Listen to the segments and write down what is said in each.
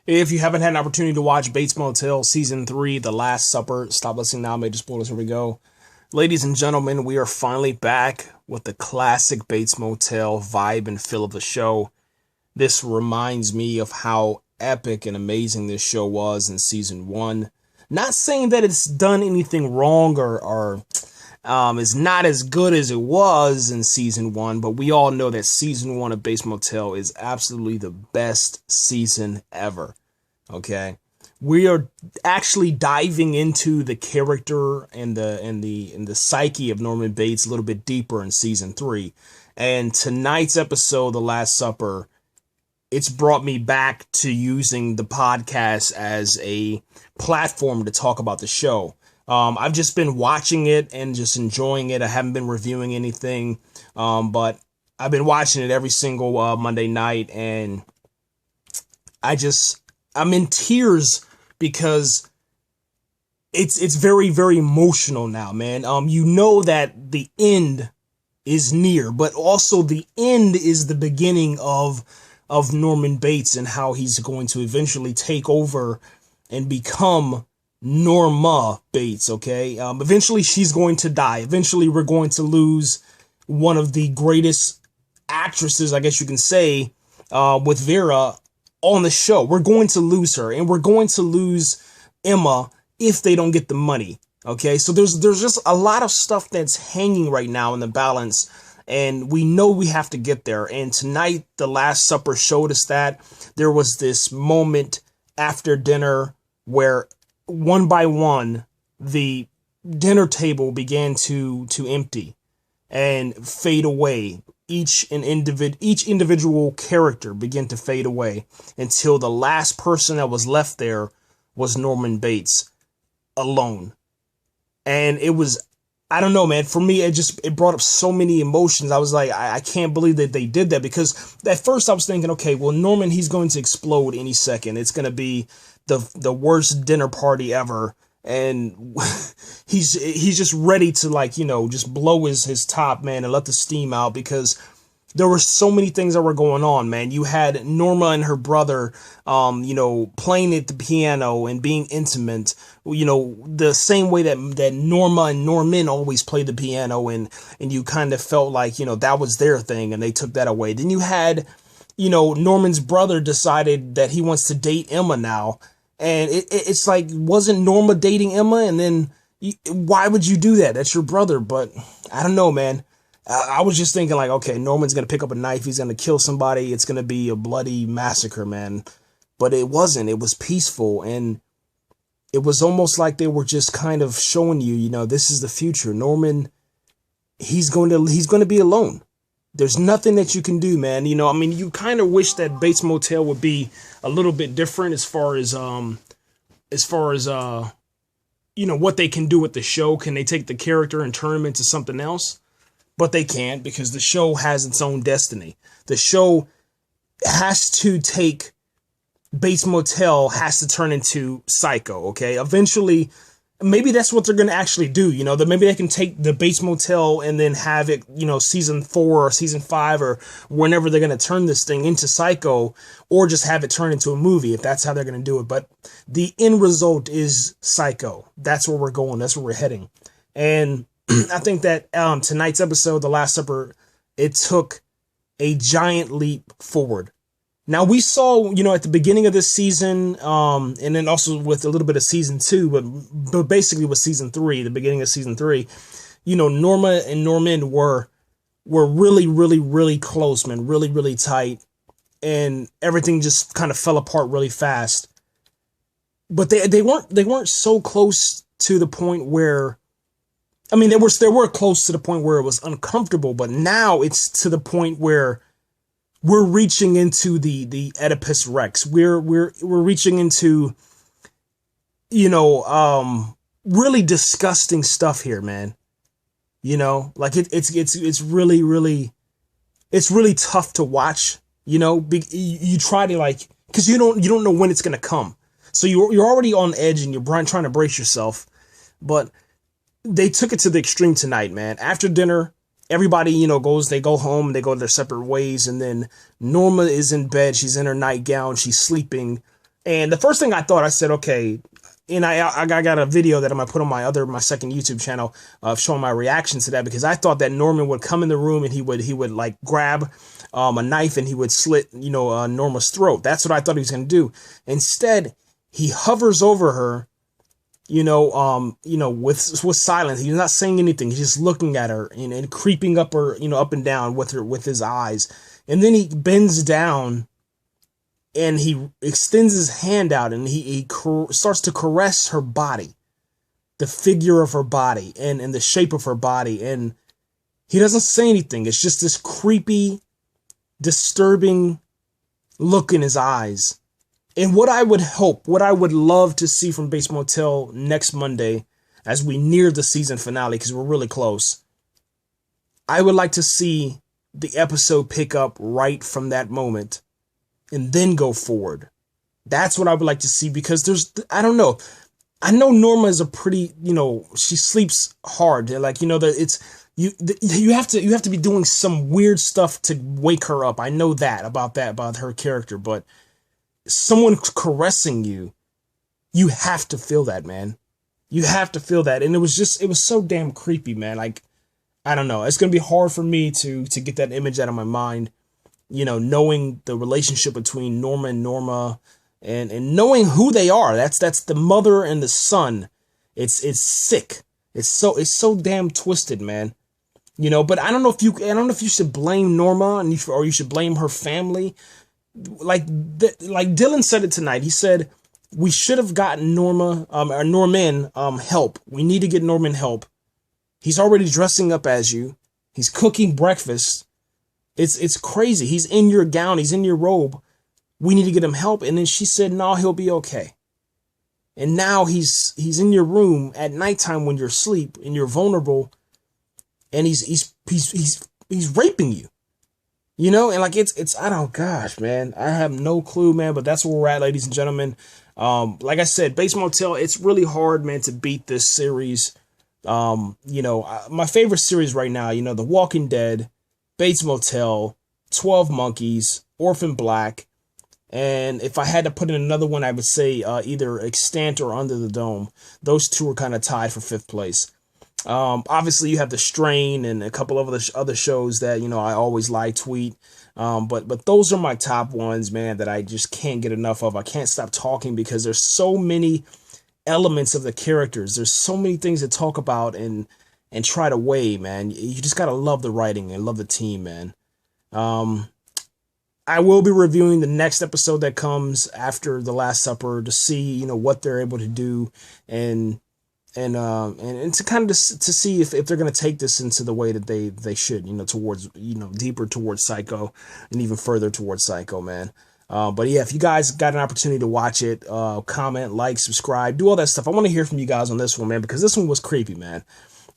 If you haven't had an opportunity to watch Bates Motel Season 3, The Last Supper, stop listening now, major spoilers, here we go. Ladies and gentlemen, we are finally back with the classic Bates Motel vibe and feel of the show. This reminds me of how epic and amazing this show was in Season 1. Not saying that it's done anything wrong or is not as good as it was in Season 1, but we all know that Season 1 of Bates Motel is absolutely the best season ever, okay? We are actually diving into the character and the psyche of Norman Bates a little bit deeper in Season 3, and tonight's episode, The Last Supper, it's brought me back to using the podcast as a platform to talk about the show. I've just been watching it and just enjoying it. I haven't been reviewing anything, but I've been watching it every single Monday night, and I'm in tears because it's very, very emotional now, man. You know that the end is near, but also the end is the beginning of Norman Bates and how he's going to eventually take over and become Norma Bates, okay? Eventually she's going to die. Eventually we're going to lose one of the greatest actresses, I guess you can say, with Vera on the show. We're going to lose her, and we're going to lose Emma if they don't get the money, okay? So there's just a lot of stuff that's hanging right now in the balance, and we know we have to get there. And tonight, The Last Supper showed us that. There was this moment after dinner where one by one, the dinner table began to empty and fade away. Each individual character began to fade away until the last person that was left there was Norman Bates alone. And it was, I don't know, man, for me, it brought up so many emotions. I was like, I can't believe that they did that, because at first I was thinking, okay, well, Norman, he's going to explode any second. It's going to be the worst dinner party ever, and he's just ready to, like, you know, just blow his top, man, and let the steam out, because there were so many things that were going on, man. You had Norma and her brother, playing at the piano and being intimate, you know, the same way that Norma and Norman always played the piano, and you kind of felt like, you know, that was their thing, and they took that away. Then you had, you know, Norman's brother decided that he wants to date Emma now. And it's like, wasn't Norma dating Emma? And then why would you do that? That's your brother. But I don't know, man. I was just thinking, like, okay, Norman's going to pick up a knife. He's going to kill somebody. It's going to be a bloody massacre, man. But it wasn't. It was peaceful. And it was almost like they were just kind of showing you, you know, this is the future. Norman, he's going to be alone. There's nothing that you can do, man. You know, I mean, you kind of wish that Bates Motel would be a little bit different as far as you know, what they can do with the show. Can they take the character and turn him into something else? But they can't, because the show has its own destiny. The show has to take Bates Motel, has to turn into Psycho, okay? Eventually, maybe that's what they're going to actually do, you know, that maybe they can take the Bates Motel and then have it, you know, season 4 or season 5 or whenever they're going to turn this thing into Psycho, or just have it turn into a movie if that's how they're going to do it. But the end result is Psycho. That's where we're going. That's where we're heading. And I think that tonight's episode, The Last Supper, it took a giant leap forward. Now, we saw, you know, at the beginning of this season, and then also with a little bit of season 2, but basically with season 3, the beginning of season 3, you know, Norma and Norman were really, really, really close, man, really, really tight, and everything just kind of fell apart really fast. But they weren't so close to the point where, I mean, they were close to the point where it was uncomfortable, but now it's to the point where we're reaching into the Oedipus Rex. We're reaching into, you know, really disgusting stuff here, man. You know, like it's really, really, it's really tough to watch. You know, you try to, like, because you don't know when it's gonna come, so you're already on edge and you're trying to brace yourself. But they took it to the extreme tonight, man. After dinner, everybody, you know, they go home, they go their separate ways, and then Norma is in bed, she's in her nightgown, she's sleeping, And the first thing I thought, I said, okay, and I got a video that I'm gonna put on my second YouTube channel of showing my reaction to that, because I thought that Norman would come in the room and he would like grab a knife and he would slit, Norma's throat. That's what I thought he was gonna do. Instead, he hovers over her, with silence. He's not saying anything. He's just looking at her and creeping up her, up and down with his eyes. And then he bends down and he extends his hand out and he starts to caress her body, the figure of her body and the shape of her body. And he doesn't say anything. It's just this creepy, disturbing look in his eyes. And what I would love to see from Bates Motel next Monday, as we near the season finale, because we're really close, I would like to see the episode pick up right from that moment and then go forward. That's what I would like to see, because I don't know. I know Norma is a pretty, she sleeps hard. Like, you have to be doing some weird stuff to wake her up. I know that about her character, but someone caressing you have to feel that, man. You have to feel that. And it was so damn creepy, man. Like, I don't know. It's going to be hard for me to get that image out of my mind. Knowing the relationship between Norma and Norma and knowing who they are. That's the mother and the son. It's sick. It's so damn twisted, man. But I don't know if you should blame Norma or you should blame her family. Like Dylan said it tonight. He said we should have gotten Norman help. We need to get Norman help. He's already dressing up as you. He's cooking breakfast. It's crazy. He's in your gown. He's in your robe. We need to get him help. And then she said, no, he'll be okay. And now he's in your room at nighttime when you're asleep and you're vulnerable. And he's raping you. And like it's I don't, gosh, man, I have no clue, man, but that's where we're at, ladies and gentlemen. Like I said, Bates Motel, it's really hard, man, to beat this series. My favorite series right now, The Walking Dead, Bates Motel, 12 Monkeys, Orphan Black, and if I had to put in another one, I would say either Extant or Under the Dome. Those two are kind of tied for 5th place. Obviously you have The Strain and a couple of other shows that, I always tweet. But those are my top ones, man, that I just can't get enough of. I can't stop talking because there's so many elements of the characters. There's so many things to talk about and try to weigh, man. You just gotta love the writing and love the team, man. I will be reviewing the next episode that comes after The Last Supper to see, what they're able to do and to kind of to see if they're going to take this into the way that they should, towards, deeper towards Psycho and even further towards Psycho, man. But yeah, if you guys got an opportunity to watch it, comment, like, subscribe, do all that stuff. I want to hear from you guys on this one, man, because this one was creepy, man.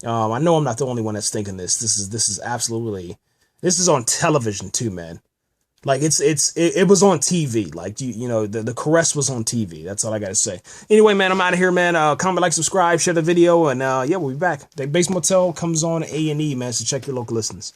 I know I'm not the only one that's thinking this. This is absolutely, this is on television too, man. Like it was on TV. Like the caress was on TV. That's all I gotta say. Anyway, man, I'm out of here, man. Comment, like, subscribe, share the video, and yeah, we'll be back. The Bates Motel comes on A&E, man. So check your local listings.